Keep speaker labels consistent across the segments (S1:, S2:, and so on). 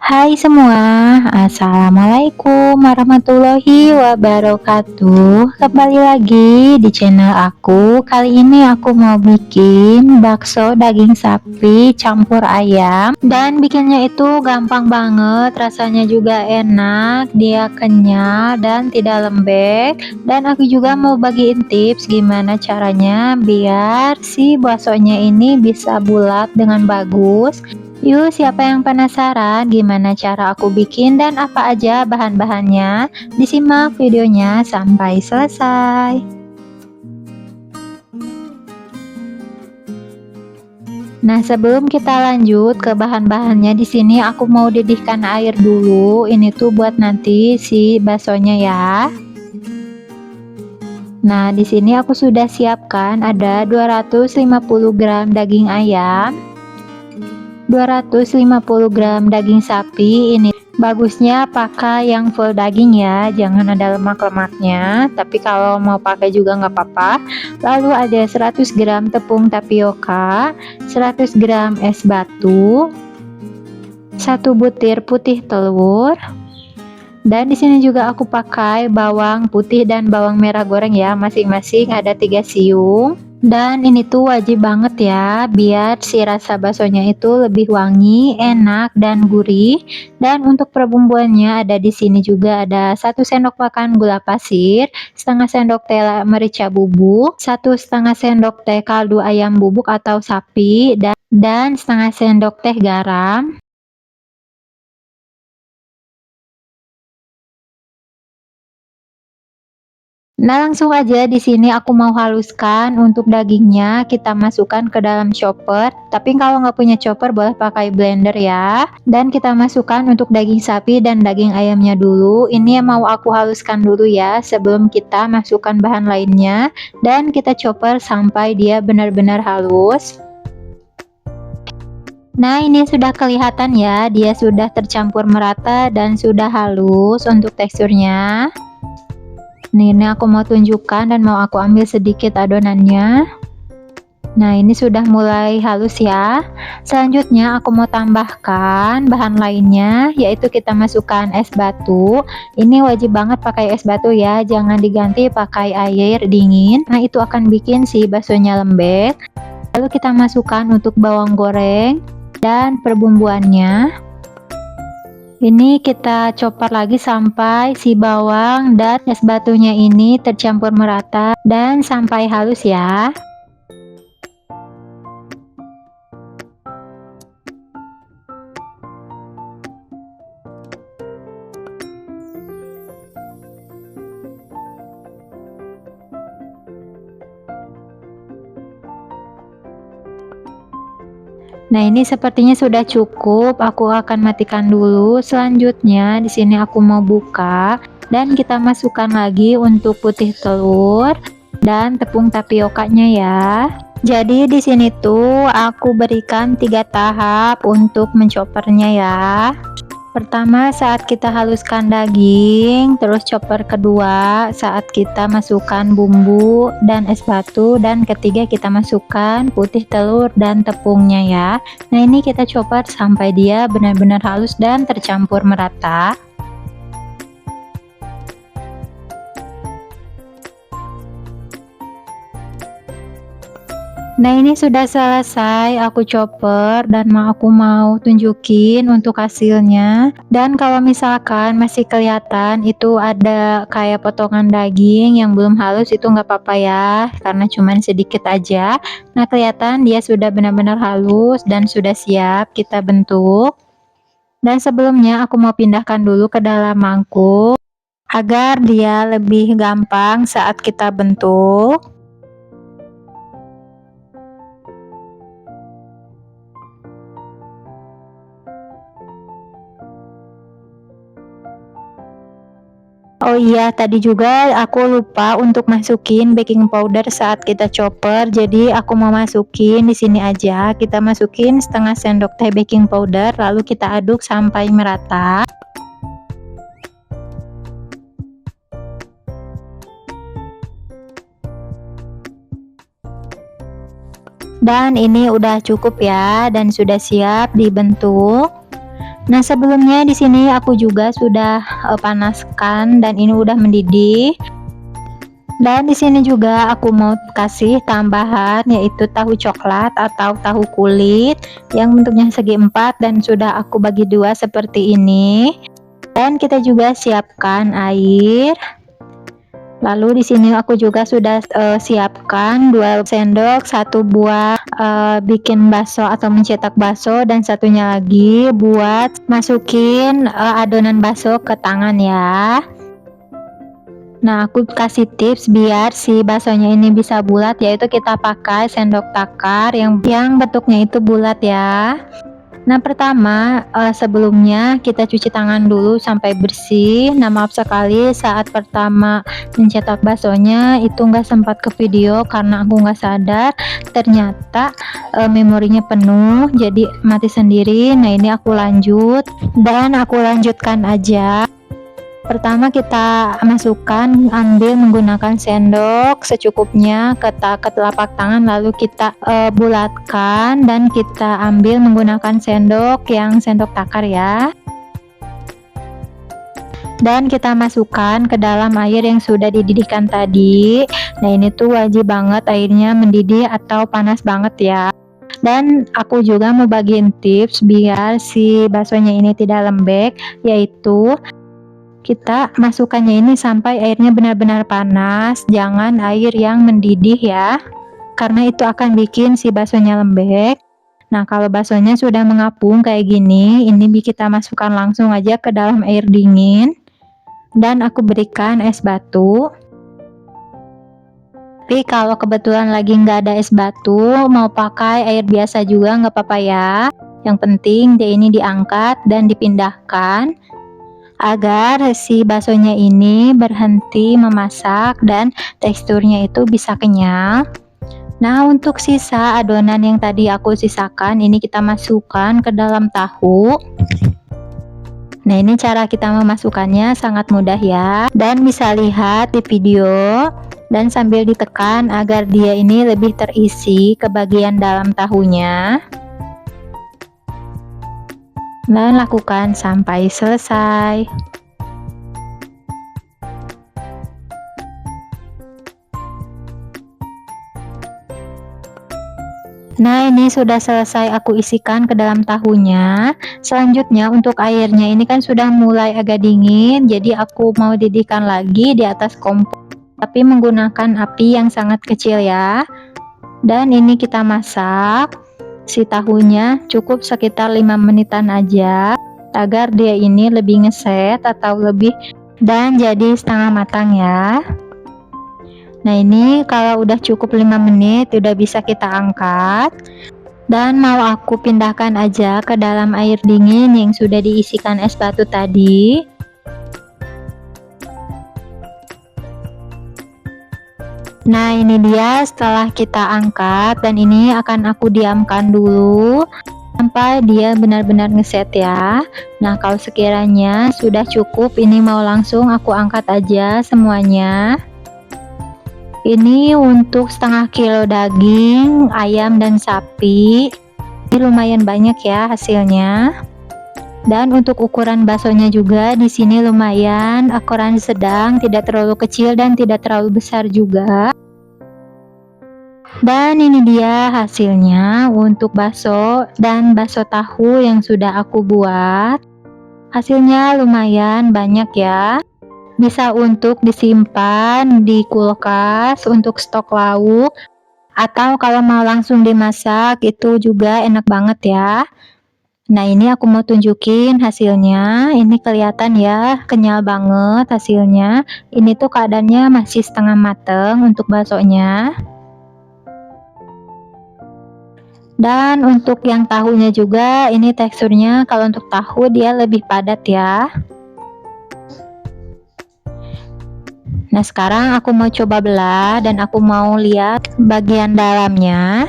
S1: Hai semua, Assalamualaikum warahmatullahi wabarakatuh. Kembali lagi di channel aku. Kali ini aku mau bikin bakso daging sapi campur ayam. Dan bikinnya itu gampang banget, rasanya juga enak, dia kenyal dan tidak lembek. Dan aku juga mau bagiin tips gimana caranya biar si baksonya ini bisa bulat dengan bagus. Yuk, siapa yang penasaran gimana cara aku bikin dan apa aja bahan-bahannya? Disimak videonya sampai selesai. Nah, sebelum kita lanjut ke bahan-bahannya, di sini aku mau didihkan air dulu. Ini tuh buat nanti si baksonya ya. Nah, di sini aku sudah siapkan ada 250 gram daging ayam, 250 gram daging sapi. Ini bagusnya pakai yang full daging ya, jangan ada lemak-lemaknya, tapi kalau mau pakai juga nggak apa-apa. Lalu ada 100 gram tepung tapioka, 100 gram es batu, 1 butir putih telur, dan di sini juga aku pakai bawang putih dan bawang merah goreng ya, masing-masing ada 3 siung. Dan ini tuh wajib banget ya, biar si rasa baksonya itu lebih wangi, enak dan gurih. Dan untuk perbumbuannya ada di sini juga ada 1 sendok makan gula pasir, setengah sendok teh merica bubuk, 1,5 sendok teh kaldu ayam bubuk atau sapi, dan setengah sendok teh garam. Nah, langsung aja di sini aku mau haluskan untuk dagingnya, kita masukkan ke dalam chopper. Tapi kalau nggak punya chopper boleh pakai blender ya. Dan kita masukkan untuk daging sapi dan daging ayamnya dulu. Ini yang mau aku haluskan dulu ya sebelum kita masukkan bahan lainnya. Dan kita chopper sampai dia benar-benar halus. Nah, ini sudah kelihatan ya, dia sudah tercampur merata dan sudah halus untuk teksturnya. Nih, ini aku mau tunjukkan dan mau aku ambil sedikit adonannya. Nah, ini sudah mulai halus ya. Selanjutnya aku mau tambahkan bahan lainnya, yaitu kita masukkan es batu. Ini wajib banget pakai es batu ya, jangan diganti pakai air dingin. Nah, itu akan bikin si baksonya lembek. Lalu kita masukkan untuk bawang goreng dan perbumbuannya. Ini kita chopper lagi sampai si bawang dan es batunya ini tercampur merata dan sampai halus ya. Nah, ini sepertinya sudah cukup. Aku akan matikan dulu. Selanjutnya di sini aku mau buka dan kita masukkan lagi untuk putih telur dan tepung tapiokanya ya. Jadi di sini tuh aku berikan 3 tahap untuk mencopernya ya. Pertama saat kita haluskan daging, terus chopper kedua saat kita masukkan bumbu dan es batu, dan ketiga kita masukkan putih telur dan tepungnya ya. Nah, ini kita chopper sampai dia benar-benar halus dan tercampur merata. Nah, ini sudah selesai aku chopper dan aku mau tunjukin untuk hasilnya. Dan kalau misalkan masih kelihatan itu ada kayak potongan daging yang belum halus, itu nggak apa-apa ya, karena cuman sedikit aja. Nah, kelihatan dia sudah benar-benar halus dan sudah siap kita bentuk. Dan sebelumnya aku mau pindahkan dulu ke dalam mangkuk agar dia lebih gampang saat kita bentuk. Oh iya, tadi juga aku lupa untuk masukin baking powder saat kita chopper. Jadi aku mau masukin di sini aja. Kita masukin setengah sendok teh baking powder, lalu kita aduk sampai merata. Dan ini udah cukup ya, dan sudah siap dibentuk. Nah, sebelumnya di sini aku juga sudah panaskan dan ini udah mendidih. Dan di sini juga aku mau kasih tambahan yaitu tahu coklat atau tahu kulit yang bentuknya segi empat dan sudah aku bagi dua seperti ini. Dan kita juga siapkan air. Lalu di sini aku juga sudah siapkan 2 sendok, 1 buat bikin bakso atau mencetak bakso dan satunya lagi buat masukin adonan bakso ke tangan ya. Nah, aku kasih tips biar si baksonya ini bisa bulat, yaitu kita pakai sendok takar yang bentuknya itu bulat ya. Nah, pertama sebelumnya kita cuci tangan dulu sampai bersih. Nah, maaf sekali saat pertama mencetak baksonya itu nggak sempat ke video karena aku nggak sadar ternyata memorinya penuh jadi mati sendiri. Nah, ini aku lanjut dan aku lanjutkan aja. Pertama kita masukkan, ambil menggunakan sendok secukupnya ke telapak tangan, lalu kita bulatkan dan kita ambil menggunakan sendok sendok takar ya. Dan kita masukkan ke dalam air yang sudah dididihkan tadi. Nah, ini tuh wajib banget airnya mendidih atau panas banget ya. Dan aku juga mau bagiin tips biar si baksonya ini tidak lembek, yaitu kita masukkannya ini sampai airnya benar-benar panas, jangan air yang mendidih ya, karena itu akan bikin si baksonya lembek. Nah, kalau baksonya sudah mengapung kayak gini, ini kita masukkan langsung aja ke dalam air dingin dan aku berikan es batu. Tapi kalau kebetulan lagi nggak ada es batu, mau pakai air biasa juga nggak apa-apa ya. Yang penting dia ini diangkat dan dipindahkan agar si baksonya ini berhenti memasak dan teksturnya itu bisa kenyal. Nah, untuk sisa adonan yang tadi aku sisakan ini kita masukkan ke dalam tahu. Nah, ini cara kita memasukkannya sangat mudah ya, dan bisa lihat di video dan sambil ditekan agar dia ini lebih terisi ke bagian dalam tahunya. Dan lakukan sampai selesai. Nah, ini sudah selesai aku isikan ke dalam tahunya. Selanjutnya untuk airnya ini kan sudah mulai agak dingin, jadi aku mau didihkan lagi di atas kompor tapi menggunakan api yang sangat kecil ya. Dan ini kita masak si tahunya cukup sekitar 5 menitan aja agar dia ini lebih ngeset atau lebih dan jadi setengah matang ya. Nah, ini kalau udah cukup 5 menit udah bisa kita angkat dan mau aku pindahkan aja ke dalam air dingin yang sudah diisikan es batu tadi. Nah, ini dia setelah kita angkat dan ini akan aku diamkan dulu sampai dia benar-benar ngeset ya. Nah, kalau sekiranya sudah cukup, ini mau langsung aku angkat aja semuanya. Ini untuk setengah kilo daging ayam dan sapi. Ini lumayan banyak ya hasilnya. Dan untuk ukuran baksonya juga di sini lumayan ukuran sedang, tidak terlalu kecil dan tidak terlalu besar juga. Dan ini dia hasilnya untuk bakso dan bakso tahu yang sudah aku buat. Hasilnya lumayan banyak ya. Bisa untuk disimpan di kulkas untuk stok lauk, atau kalau mau langsung dimasak itu juga enak banget ya. Nah, ini aku mau tunjukin hasilnya. Ini kelihatan ya, kenyal banget hasilnya. Ini tuh keadaannya masih setengah mateng untuk baksonya. Dan untuk yang tahunya juga, ini teksturnya kalau untuk tahu dia lebih padat ya. Nah, sekarang aku mau coba belah dan aku mau lihat bagian dalamnya.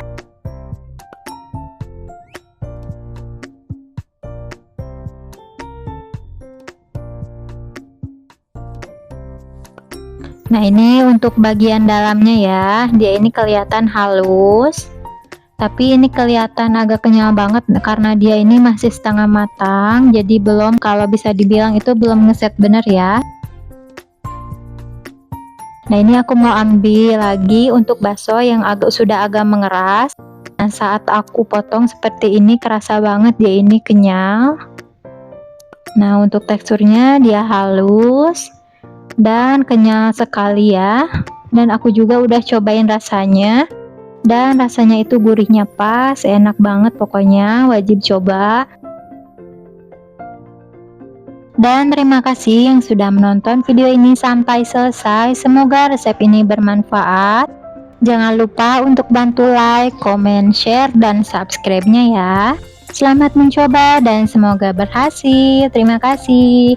S1: Nah, ini untuk bagian dalamnya ya, dia ini kelihatan halus Tapi ini kelihatan agak kenyal banget karena dia ini masih setengah matang, jadi belum, kalau bisa dibilang itu belum ngeset bener ya. Nah, ini aku mau ambil lagi untuk bakso yang sudah agak mengeras. Nah, saat aku potong seperti ini kerasa banget dia ini kenyal. Nah, untuk teksturnya dia halus dan kenyal sekali ya. Dan aku juga udah cobain rasanya. Dan rasanya itu gurihnya pas, enak banget pokoknya, wajib coba. Dan terima kasih yang sudah menonton video ini sampai selesai. Semoga resep ini bermanfaat. Jangan lupa untuk bantu like, comment, share, dan subscribe-nya ya. Selamat mencoba dan semoga berhasil. Terima kasih.